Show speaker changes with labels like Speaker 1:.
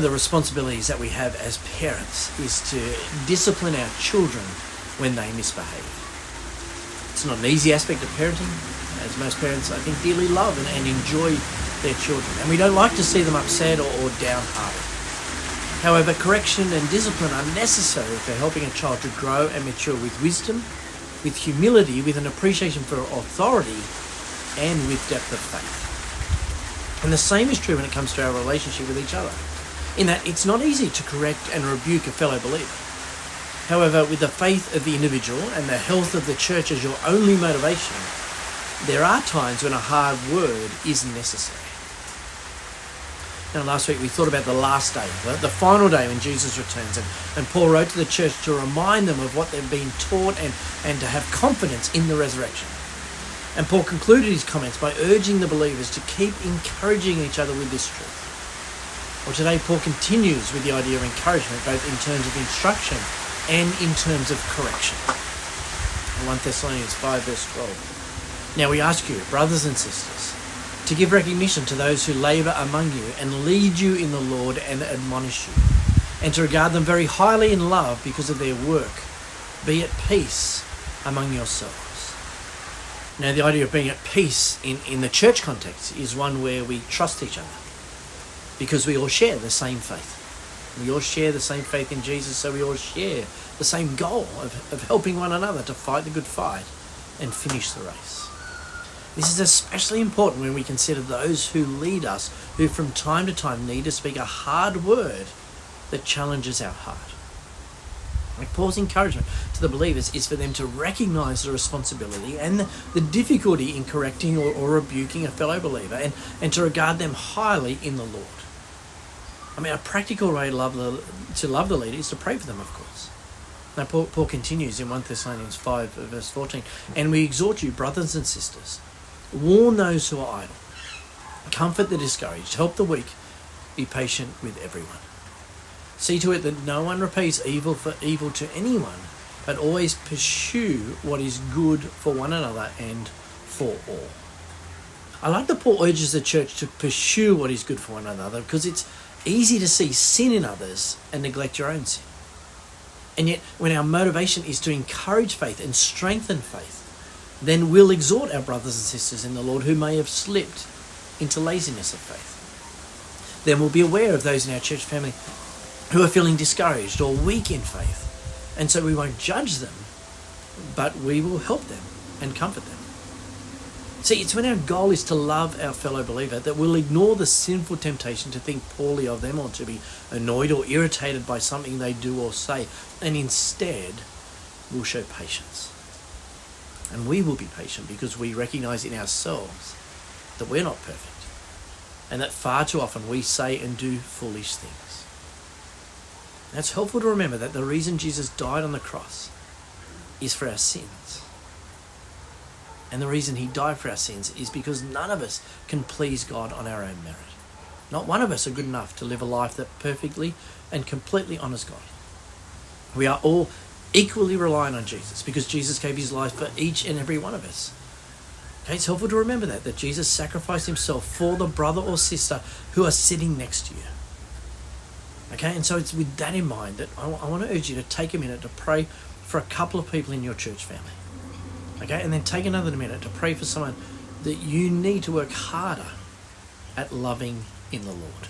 Speaker 1: the responsibilities that we have as parents is to discipline our children when they misbehave. It's not an easy aspect of parenting, as most parents, I think, dearly love and enjoy their children. And we don't like to see them upset or downhearted. However, correction and discipline are necessary for helping a child to grow and mature with wisdom, with humility, with an appreciation for authority, and with depth of faith. And the same is true when it comes to our relationship with each other, in that it's not easy to correct and rebuke a fellow believer. However, with the faith of the individual and the health of the church as your only motivation, there are times when a hard word is necessary. Now, last week we thought about the last day, the final day when Jesus returns, and Paul wrote to the church to remind them of what they've been taught and to have confidence in the resurrection. And Paul concluded his comments by urging the believers to keep encouraging each other with this truth. Well, today Paul continues with the idea of encouragement, both in terms of instruction and in terms of correction. 1 Thessalonians 5 verse 12. Now we ask you, brothers and sisters, to give recognition to those who labour among you and lead you in the Lord and admonish you, and to regard them very highly in love because of their work. Be at peace among yourselves. Now, the idea of being at peace in the church context is one where we trust each other, because we all share the same faith. We all share the same faith in Jesus, so we all share the same goal of helping one another to fight the good fight and finish the race. This is especially important when we consider those who lead us, who from time to time need to speak a hard word that challenges our heart. Like Paul's encouragement to the believers is for them to recognise the responsibility and the difficulty in correcting or rebuking a fellow believer, and to regard them highly in the Lord. I mean, a practical way to love the leader is to pray for them, of course. Now, Paul continues in 1 Thessalonians 5 verse 14, and we exhort you, brothers and sisters, warn those who are idle, comfort the discouraged, help the weak, be patient with everyone. See to it that no one repays evil for evil to anyone, but always pursue what is good for one another and for all. I like that Paul urges the church to pursue what is good for one another, because it's easy to see sin in others and neglect your own sin. And yet, when our motivation is to encourage faith and strengthen faith, then we'll exhort our brothers and sisters in the Lord who may have slipped into laziness of faith. Then we'll be aware of those in our church family who are feeling discouraged or weak in faith. And so we won't judge them, but we will help them and comfort them. See, it's when our goal is to love our fellow believer that we'll ignore the sinful temptation to think poorly of them or to be annoyed or irritated by something they do or say, and instead we'll show patience. And we will be patient because we recognise in ourselves that we're not perfect, and that far too often we say and do foolish things. And it's helpful to remember that the reason Jesus died on the cross is for our sins. And the reason he died for our sins is because none of us can please God on our own merit. Not one of us are good enough to live a life that perfectly and completely honours God. We are all equally reliant on Jesus because Jesus gave his life for each and every one of us. Okay, it's helpful to remember that Jesus sacrificed himself for the brother or sister who are sitting next to you. Okay, and so it's with that in mind that I want to urge you to take a minute to pray for a couple of people in your church family. Okay, and then take another minute to pray for someone that you need to work harder at loving in the Lord.